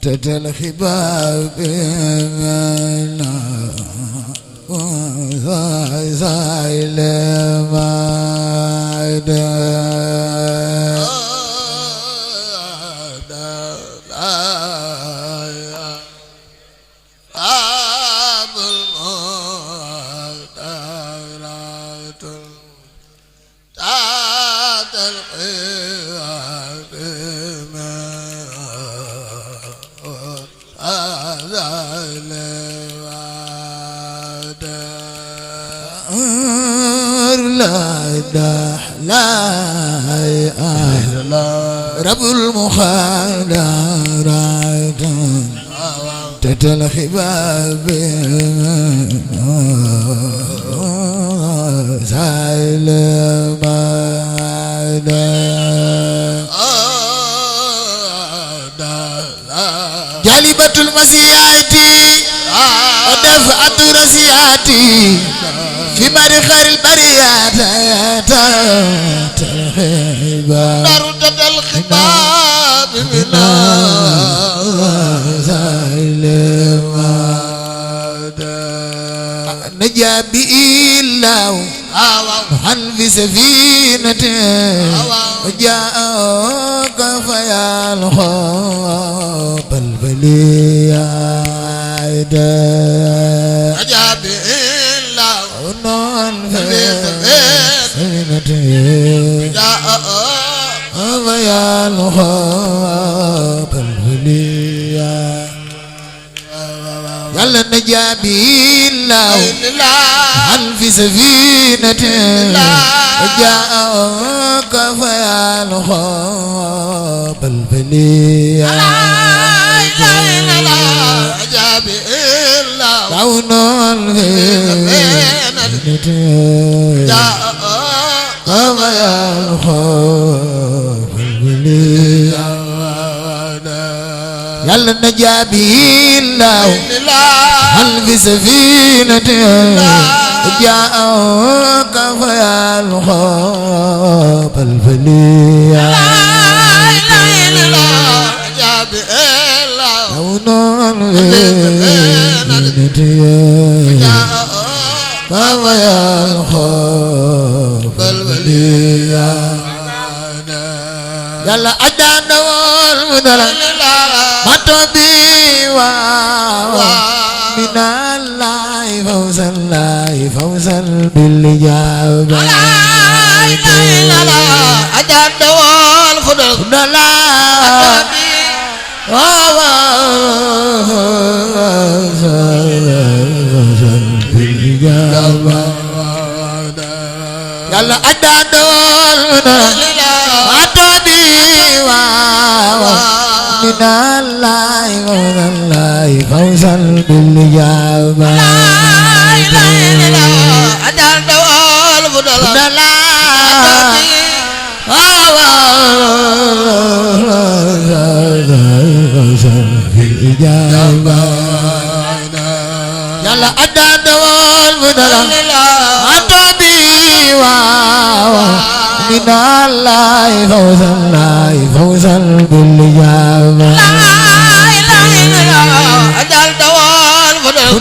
تتل خباب زايل رب المخادرات تتل خباب زايل جالبة المسيحات ودفعة رسياتي في مرخر البريات نردد الخباب منا نجا بإله عن في سفينة وجاءك فيا الخوف البلية نجا بإله عن في سفينة ويا الخوف البلية يلا نجابي الله عن في سفينة وجاءك فيا الخوف البلية نجابي الله عن في سفينة وجاءك فيا الخوف البلية يلا نجابي الله هل في سفينة جاءك فيا الخوف البلية نجابي الله عون في جاءك فيا الخوف البلية يلا أدان والمدلل ما تبي من الله فوزا بالإجابة لا إله إلا الله أدان والمدلل بالإجابة يلا أدان والمدلل ما تبي من الله فوزا بالإجابة لا إله إلا الله أدان والمدلل فوزا بالإجابة يلا أدان والمدلل أتبي من الله فوزا بالإجابة لا إله إلا الله أجل دوال فضل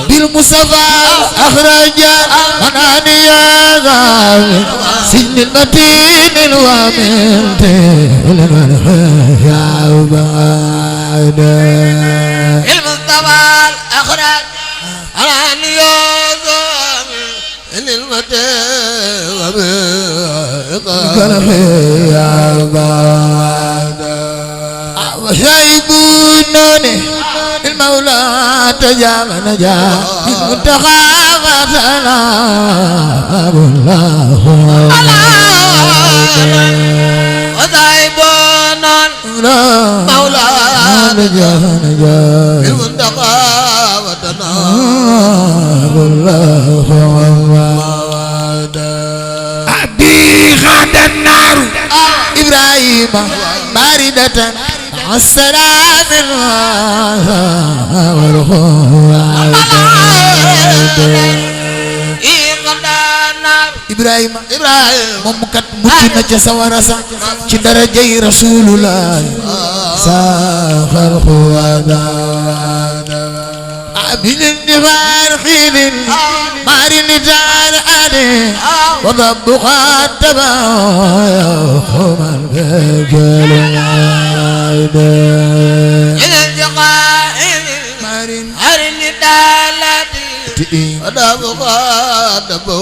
بالمصطفى أخرج مناني سن المتين الوامن يا عباد المصطفى أخرج مناني سن المتين الوامن يا عباد وشايبونني المولى تجاب نجا المنتخى وسلام الله وشايبونني المولى تجاب نجا المنتخى وسلام الله أبي غدا النار إبراهيم باردة السلام والخوات Ibrahima moom kat mucc na ca sawara sa ci darajay Rasulullah saxal xuwaada abilin nifar xilin mari nitar ade wa dabbu xataba xuman begelade inen jaqain marin harin nitalati wadabbu xataba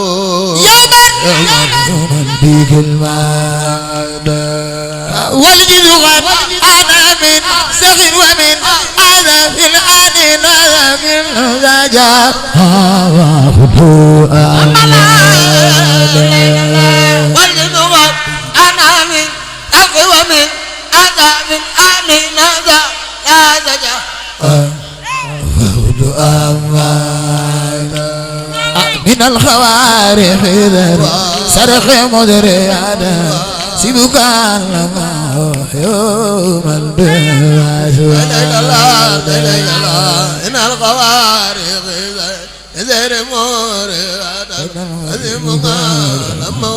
يوما بيك المادة والجد غد أنا من سخر ومن أنا في الآن من رجاء خطوء والجد غد أنا من سخر ومن أنا في الآن يا رجاء خطوء من الخوارق ذر سرخ مدريانا سيبك لما يوم الباس من الخوارق ذر مريانا سيبك لما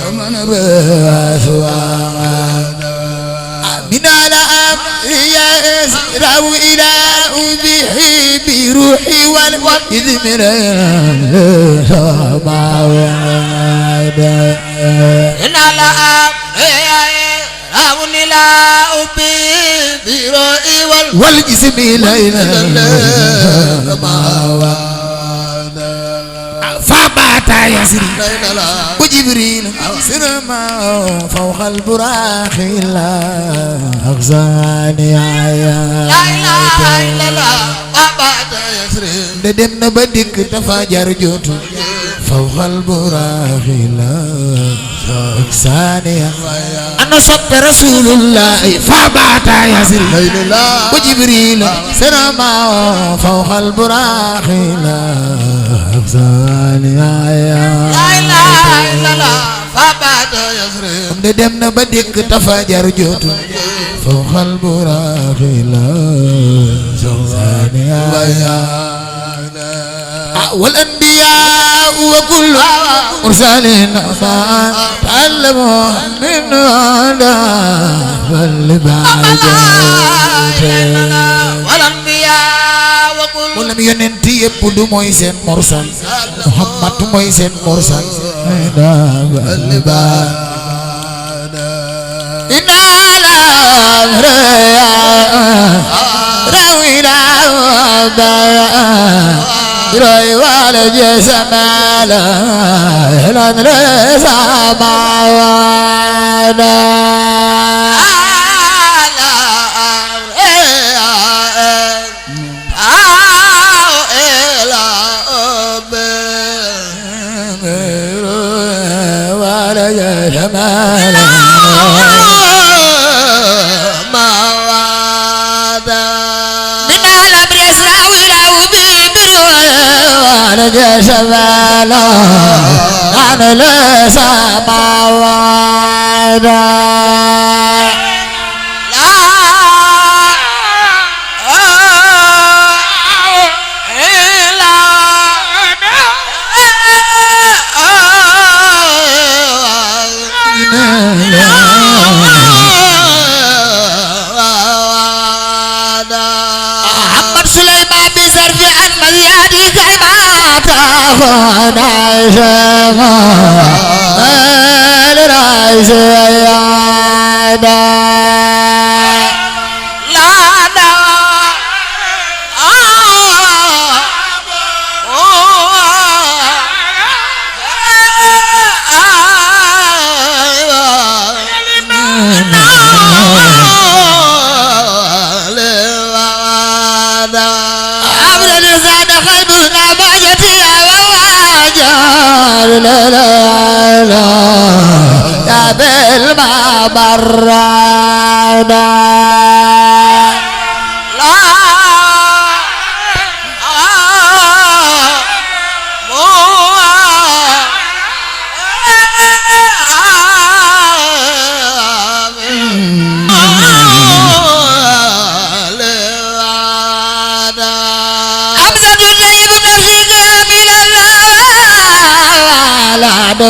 يوم الباس من الأمر يسرع إلى أبيه بروحي والإذمر إن الأمر يسرع إلى أبيه بروحي والجسم ليلا فبات يسري وجبريل سرما فوق البراق لا أغزاني لا إله إلا الله فبات يسري ندم بدك تفجر جوت فوق البراق لا أغزاني أنا صب رسول الله فبات يسري وجبريل سرما فوق البراق لا أغزاني لا إله إلا الله فبعد يسري ندم بدك تفجر جوت فوق البراق لا أغزاني والأنبياء وكل مرسلين تعلموا من هذا فالبعد والأنبياء ولم ينتهي يبدو مويسين مرسل محمد مويسين مرسل إن الأمر روينا روي والجي سمالا الأمر سماوانا جسمالا أنا ليس موعدا محمد سليمان بزرف أحمد يهدي لا لا لا يا بالمبرد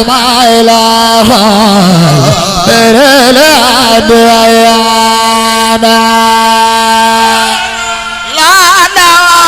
ما إله إلا ديانا لا دواء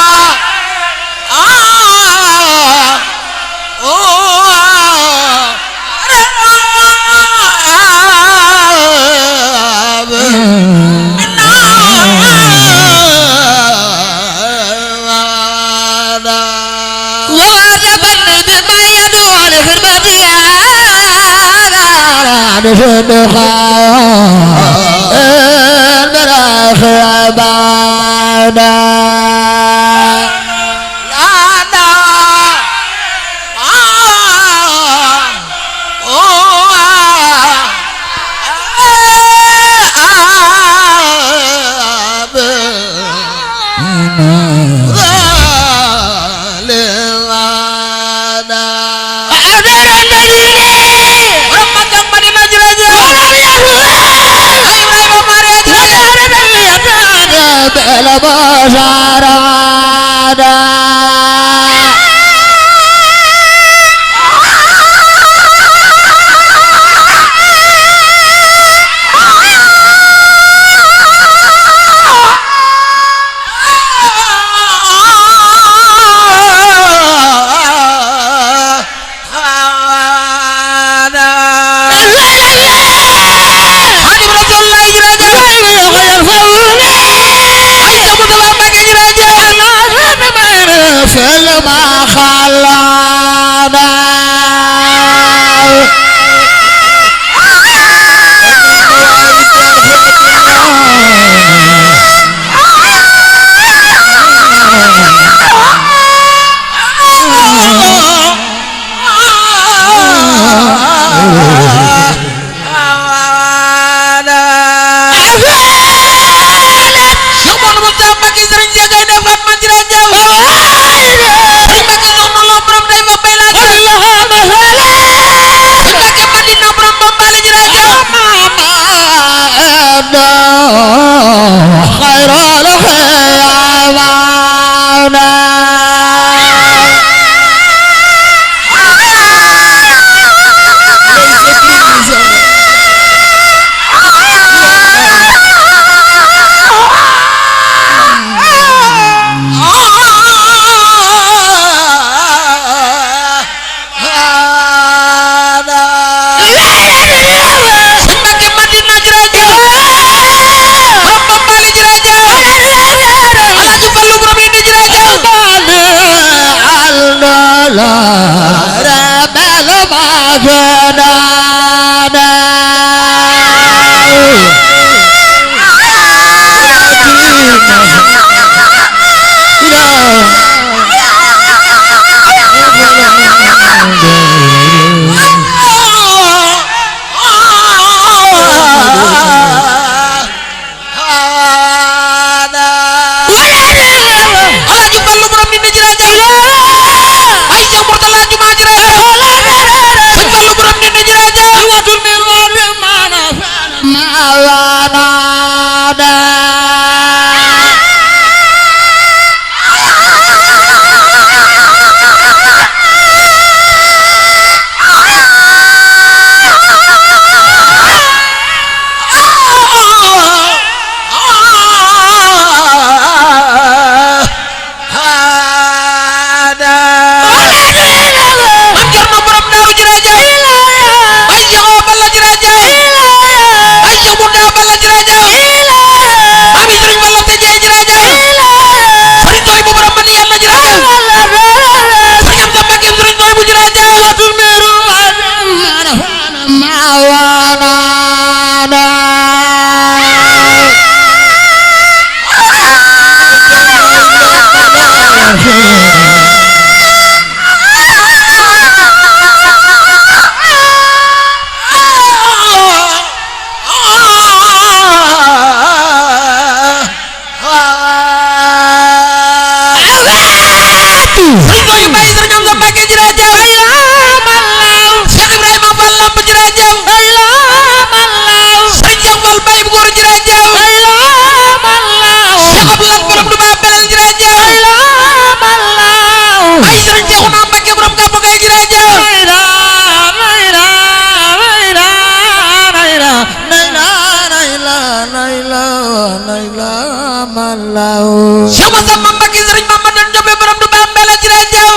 Cheikh Massamba Mbacké Serigne Mamadou Jobe borom du Bambey la jërë jëw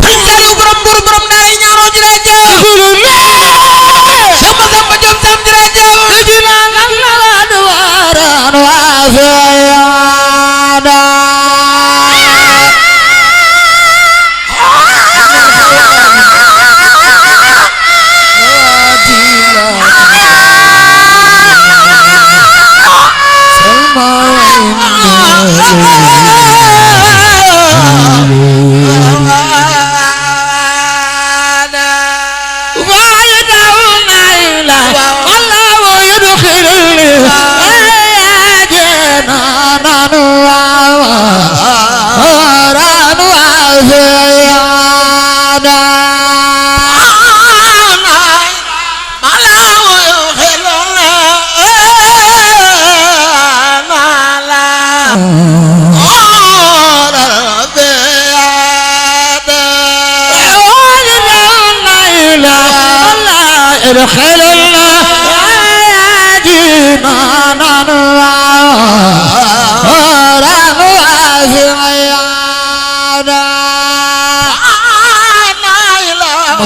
Serigne Saliou borom Mbour borom daari ñaaro jërë jëw Cheikh Massamba Diop Sam jërë jëw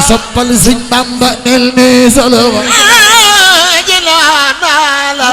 soppal Sëñ Bamba nel ni solo jëlaat naa la